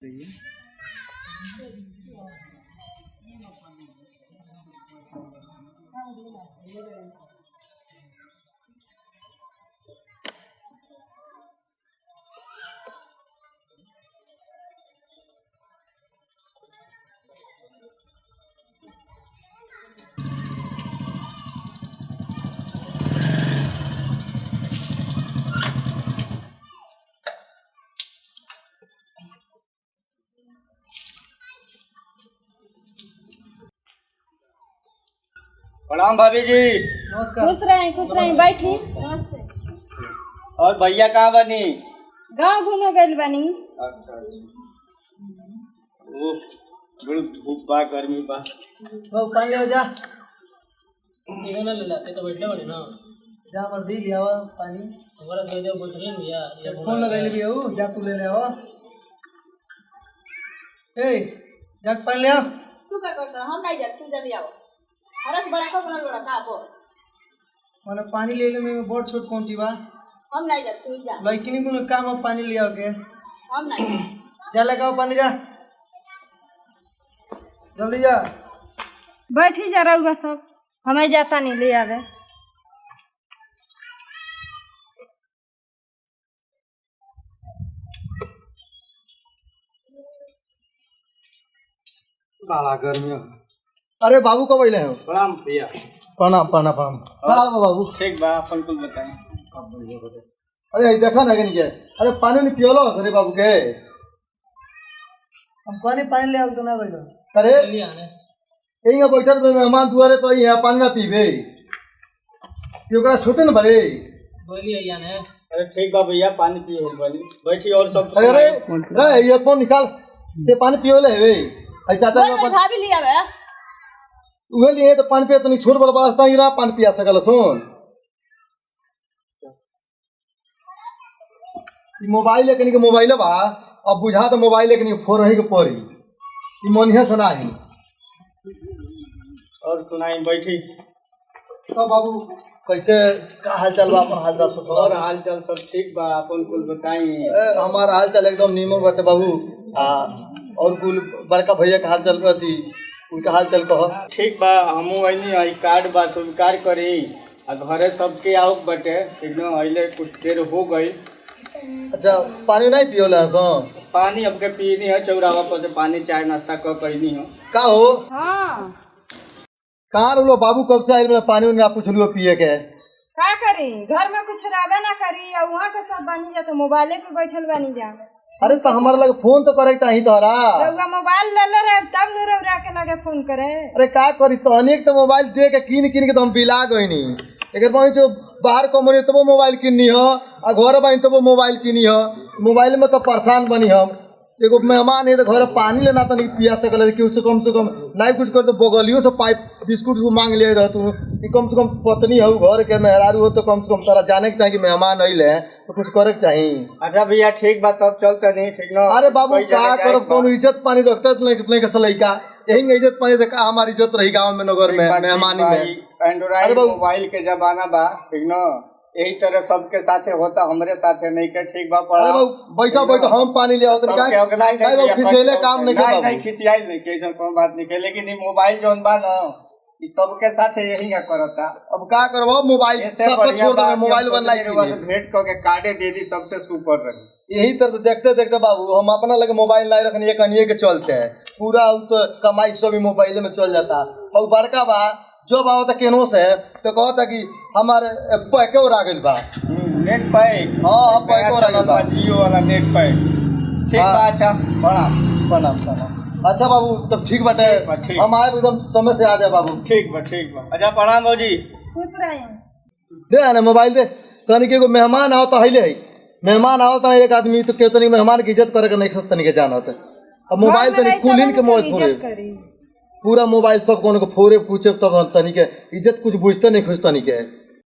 प्रणाम भाभी जी। नमस्कार। खुश रहे बैठी। नमस्ते। और भैया कहाँ बनी? गाँव घूमे गए बनी। अच्छा अच्छा। ओह बड़ी धूप बा, गर्मी बा। वो पानी ले जा। इहो ना ले लाते तो बैठले बड़ी ना। जा मर्दी ले आवा पानी। हमारा से जो बैठले नहीं या फोन लगाइले भी हो, जा तू ले ले आवा। ए जा पानी ले आ। तू क्या करता? हम नहीं जा, तू जल्दी आओ। हरस बड़ा का बनल बड़ा का बोल। माने पानी ले ले में बड़ छोट कौन ची बा? हम नहीं जा, तू जा। लइकिनी कोनो काम है पानी ले आओ के। हम नहीं जा लगाओ पानी जा। जल्दी जा। बैठी जा रहुआ सब, हमें जाता नहीं ले आवे। बाला गर्मी है। अरे बाबू कब अइले हो? प्रणाम भैया। प्रणाम प्रणाम प्रणाम। हाँ बाबू। ठीक बा, अपन कुछ बताएं। अरे देखा ना के अरे पानी नहीं पियोलो अरे बाबू के। हम पानी ले आओ तो ना बैठो। अरे ले आने यही बैठल में मेहमान दुआरे तो यहाँ पानी ना पीबे। ये ओकरा छोटे न बड़े। बोली आया ने। अरे ठीक बा भैया, पानी पियो बनी बैठी और सब। अरे रे ये फोन निकाल, ये पानी पियो ले वे। आई चाचा ने अपन भाभी ले आवे। उहे लिए तो पानी पिया तो नहीं छोड़ बड़ वास्ता ही रहा पानी पिया सकल सुन। मोबाइल लेके मोबाइल बा अब बुझा तो मोबाइल लेके फोन रही के पड़ी ई मोनिया सुना ही। और सुनाई बैठी। तो बाबू कैसे का हाल चाल बा? अपन हाल चाल सुन। और हाल चाल सब ठीक बा, अपन कुछ बताई। हमारा हाल चाल एकदम नीमन बाटे बाबू। और कुल बड़का भैया का हाल चाल थी उनका हाल चाल कहो। ठीक बा, हमू आईनी आई कार्ड बा स्वीकार करी आ घरे सबके आओ बटे एकदम अइले कुछ देर हो गई। अच्छा पानी नहीं पियो ले सो? पानी अब के पीनी है, चौराहा पर से पानी चाय नाश्ता क कइनी है। का हो? हाँ कहाँ लो बाबू कब से आइल मेरा पानी ना पूछलू पिए के? का करी, घर में कुछ रहबे ना करी और वहाँ के सब बनी जा तो मोबाइले पे बैठल बनी जा। अरे तो हमारे लगे फोन तो करे ही तोहरा। रहुआ मोबाइल ले ले रहे तब न रहुआ के लगे फोन करे। अरे का करी तो अनेक तो मोबाइल दे के कीन के तो हम बिला गईनी। एक बार जो बाहर कमनी तो वो मोबाइल किन्नी हो और घर बनी तो वो मोबाइल किनी हो। मोबाइल में तो परेशान बनी हम। एगो मेहमान है तो घर पानी लेना तो नहीं पिया सकल कि उससे कम नहीं कुछ कर तो बगलियों से पाइप बिस्कुट को मांग ले रह तू। कम से कम पत्नी हो घर के मेहरारू हो तो कम से कम तारा जाने के चाहिए कि मेहमान अइले तो कुछ करे के चाहिए। अच्छा भैया ठीक बात, तब चलते नहीं ठीक ना। अरे बाबू का करब कौन इज्जत पानी रखते नहीं के लइका यही इज्जत पानी देखा हमारी इज्जत रही गाँव में नगर में मेहमानी में। एंड्रॉइड मोबाइल के जमाना बा ठीक ना, यही तरह सबके साथे होता, हमरे साथे नहीं के। ठीक बा पड़ा। बैठो बैठो हम पानी ले आओ खिसियाले काम नहीं के। नहीं खिसियाई नहीं के, ऐसा कोई बात नहीं के, लेकिन ये मोबाइल जोन बा ना ये सबके साथे यही का करता। अब का करबो मोबाइल सब छोड़ दे, मोबाइल बनना ही भेंट करके कार्डे दे दी सबसे सुपर रही। यही तरह देखते देखते बाबू हम अपना लगे मोबाइल नहीं रखने एक अनिए के चलते हैं पूरा तो कमाई सब मोबाइल में चल जाता। और बड़का बा जो बा होता केनो से तो कहता कि हमारे पैके उड़ा गइल बा नेट पैक। हां पैके उड़ा गइल बा जियो वाला नेट पैक। ठीक बा। अच्छा प्रणाम। अच्छा बाबू तब ठीक बाटे, हम आए एकदम समय से आ जाए बाबू। ठीक बा। अच्छा प्रणाम बाबूजी। खुश रहे। दे ना मोबाइल दे तनी के मेहमान आओ तो हइले मेहमान आओ तो एक आदमी तो के तनी मेहमान की इज्जत करे के नहीं तनी के जानत। अब मोबाइल तनी कुलीन के मोह पूरा मोबाइल सब कोनो को फोरे पूछे तब तनी के इज्जत कुछ बुझते नहीं खुश तनी के।